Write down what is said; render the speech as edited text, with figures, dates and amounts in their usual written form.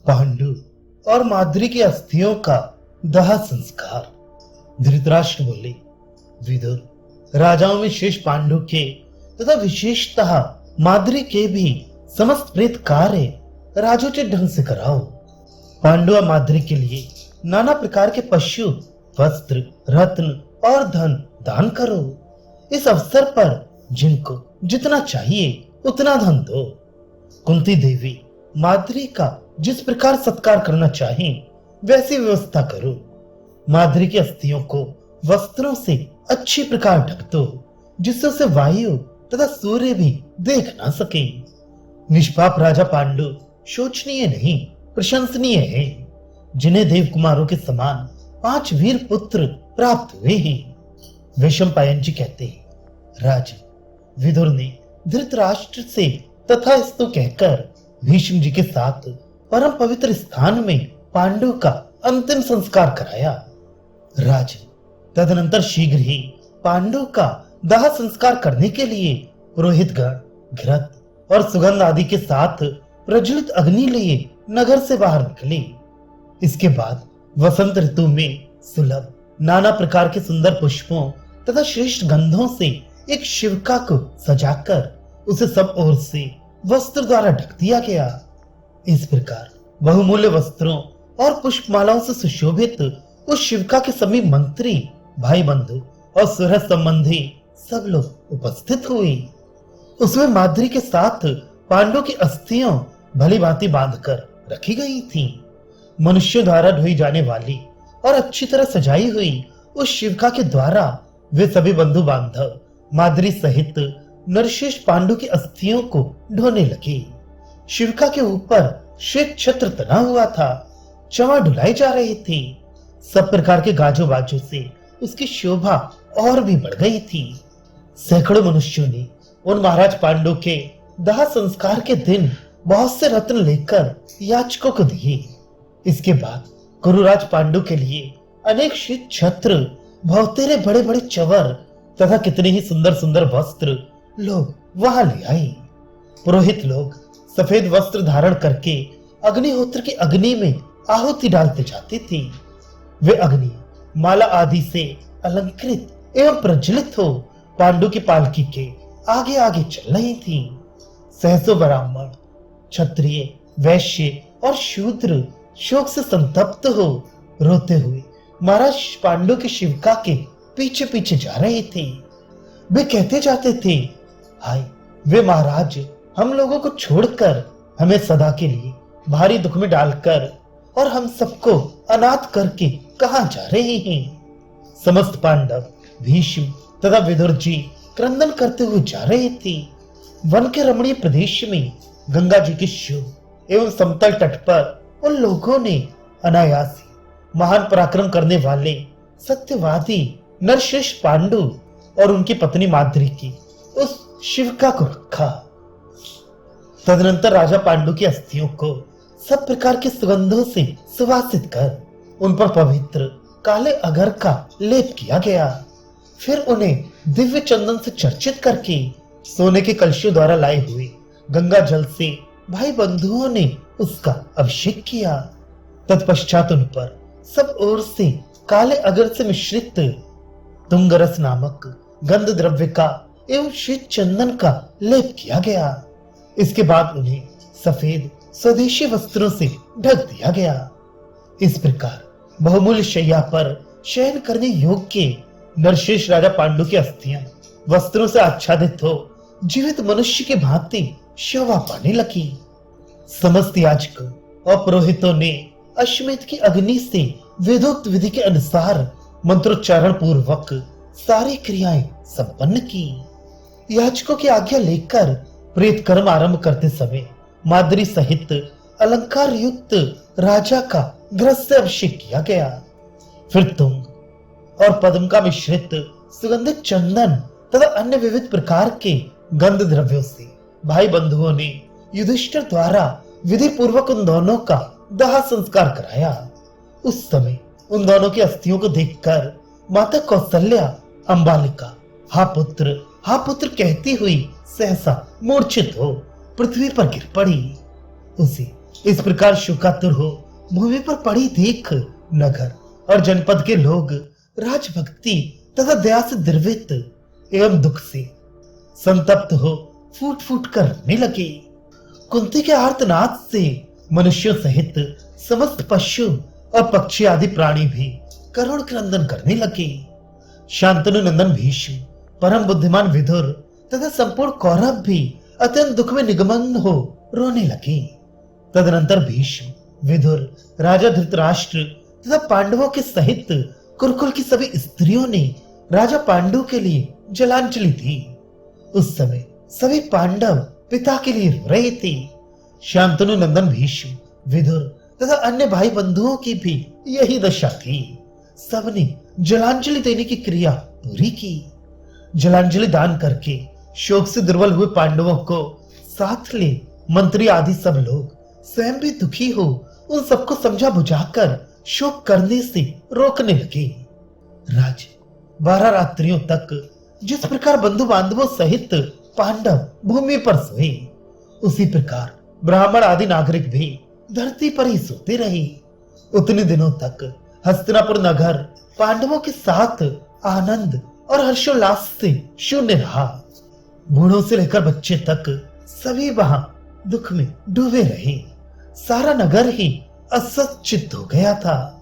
पांडु और माद्री की अस्थियों का दाह संस्कार। धृतराष्ट्र बोले, विदुर, राजाओं में शेष पांडु के तथा विशेषतः माद्री के भी समस्त प्रेत कार्य राजोचित ढंग से कराओ। पांडु और माद्री के लिए नाना प्रकार के पशु, वस्त्र, रत्न और धन दान करो। इस अवसर पर जिनको जितना चाहिए उतना धन दो। कुंती देवी माद्री का जिस प्रकार सत्कार करना चाहे वैसी व्यवस्था करो। माद्री की अस्थियों को वस्त्रों से अच्छी प्रकार ढक दो, जिससे उसे वायु तथा सूर्य भी देख ना सके। निष्पाप राजा पांडु शोचनीय नहीं, प्रशंसनीय है, जिन्हें देव कुमारों के समान 5 वीर पुत्र प्राप्त हुए हैं। वैशंपायन जी कहते हैं, राजन, विदुर ने धृतराष्ट्र से तथास्तु कहकर भीष्म जी के साथ परम पवित्र स्थान में पांडु का अंतिम संस्कार कराया। राजन, तदनंतर शीघ्र ही पांडु का दाह संस्कार करने के लिए पुरोहितगण घृत और सुगंध आदि के साथ प्रज्वलित अग्नि लिए नगर से बाहर निकले। इसके बाद वसंत ऋतु में सुलभ नाना प्रकार के सुंदर पुष्पों तथा श्रेष्ठ गंधों से एक शिविका को सजाकर उसे सब ओर से वस्त्र द्वारा ढक दिया गया। इस प्रकार बहुमूल्य वस्त्रों और पुष्पमालाओं से सुशोभित उस शिविका के सभी मंत्री, भाई बंधु और सुहृद संबंधी सब लोग उपस्थित हुए। उसमें माद्री के साथ पांडु की अस्थियां भली भांति बांधकर रखी गई थीं। मनुष्यों द्वारा ढोई जाने वाली और अच्छी तरह सजाई हुई उस शिविका के द्वारा वे सभी बंधु बांधव माद्री सहित नरशेष पांडु की अस्थियों को ढोने लगे। शिविका के ऊपर श्वेत छत्र तना हुआ था, चवा ढुलाई जा रही थी। सब प्रकार के गाजो बाजों से उसकी शोभा और भी बढ़ गई थी। सैकड़ों मनुष्यों ने उन महाराज पांडु के दाह संस्कार के दिन बहुत से रत्न लेकर याचकों को दिए। इसके बाद कुरुराज पांडु के लिए अनेक श्वेत छत्र, बहुतेरे बड़े बड़े चवर तथा कितने ही सुंदर सुंदर वस्त्र लोग वहां ले आए। पुरोहित लोग सफेद वस्त्र धारण करके अग्निहोत्र की अग्नि में आहुति डालते जाते थे। वे अग्नि माला आदि से अलंकृत एवं प्रज्वलित हो पांडु की पालकी के आगे आगे चल रही थी। सहसों ब्राह्मण, क्षत्रिय, वैश्य और शूद्र शोक से संतप्त हो रोते हुए महाराज पांडु की शिविका के पीछे पीछे जा रहे थे। वे कहते जाते थे, हाय वे महाराज, हम लोगों को छोड़कर हमें सदा के लिए भारी दुख में डालकर और हम सबको अनाथ करके कहां जा रहे हैं। समस्त पांडव, भीष्म तथा विदुर जी क्रंदन करते हुए जा रहे थे। वन के रमणीय प्रदेश में गंगा जी के शुभ एवं समतल तट पर उन लोगों ने अनायास ही महान पराक्रम करने वाले सत्यवादी नरश्रेष्ठ पांडु और उनकी पत्नी माद्री की उस शिविका को रखा। तदनंतर राजा पांडु की अस्थियों को सब प्रकार के सुगंधों से सुवासित कर उन पर पवित्र काले अगर का लेप किया गया। फिर उन्हें दिव्य चंदन से चर्चित करके सोने के कलशों द्वारा लाए हुए गंगा जल से भाई बंधुओं ने उसका अभिषेक किया। तत्पश्चात उन पर सब ओर से काले अगर से मिश्रित तुंगरस नामक गंध द्रव्य का एवं श्वेत चंदन का लेप किया गया। इसके बाद उन्हें सफेद स्वदेशी वस्त्रों से ढक दिया गया। इस प्रकार बहुमूल्य शैया पर शयन करने योग्य नरशेष राजा पांडु की अस्थियां वस्त्रों से आच्छादित हो जीवित मनुष्य की भांति शोभा पाने लगी। समस्त याजकों और पुरोहितों ने अश्वमेध की अग्नि से वेदोक्त विधि के अनुसार मंत्रोच्चारण पूर्वक सारी क्रियाएं संपन्न की। याजकों की आज्ञा लेकर प्रेत कर्म आरंभ करते समय माद्री सहित अलंकार युक्त राजा का ग्रस से अभिषेक किया गया। फिर तुंग और पद्म का मिश्रित सुगंधित चंदन तथा अन्य विविध प्रकार के गंध द्रव्यों से भाई बंधुओं ने युधिष्ठिर द्वारा विधि पूर्वक उन दोनों का दाह संस्कार कराया। उस समय उन दोनों की अस्थियों को देखकर माता कौशल्या अंबालिका हा पुत्र कहती हुई सहसा मूर्छित हो पृथ्वी पर गिर पड़ी। उसे इस प्रकार शोकातुर हो भूमि पर पड़ी देख नगर और जनपद के लोग राजभक्ति तथा दया से द्रवित एवं दुख से संतप्त हो फूट फूट कर रोने लगे। कुंती के आर्तनाद से मनुष्यों सहित समस्त पशु और पक्षी आदि प्राणी भी करुण क्रंदन करने लगे। शांतनु नंदन भीष्म, परम बुद्धिमान विदुर तथा संपूर्ण कौरव भी अत्यंत दुख में निगमन हो रोने लगे। तदनंतर भीष्म, विदुर, राजा धृतराष्ट्र तथा पांडवों के सहित कुरुकुल की सभी स्त्रियों ने राजा पांडु के लिए जलांजलि दी। उस समय सभी पांडव पिता के लिए रो रहे थे। शांतनु नंदन भीष्म, विदुर तथा अन्य भाई बंधुओं की भी यही दशा थी। सबने जलांजलि देने की क्रिया पूरी की। जलांजलि दान करके शोक से दुर्बल हुए पांडवों को साथ ले मंत्री आदि सब लोग स्वयं भी दुखी हो उन सबको समझा बुझाकर शोक करने से रोकने लगे। राज 12 रात्रियों तक जिस प्रकार बंधु बांधवों सहित पांडव भूमि पर सोए, उसी प्रकार ब्राह्मण आदि नागरिक भी धरती पर ही सोते रहे। उतने दिनों तक हस्तिनापुर नगर पांडवों के साथ आनंद और हर्षोल्लास से शून्य रहा। बूढ़ों से लेकर बच्चे तक सभी वहां दुख में डूबे रहे। सारा नगर ही असचित हो गया था।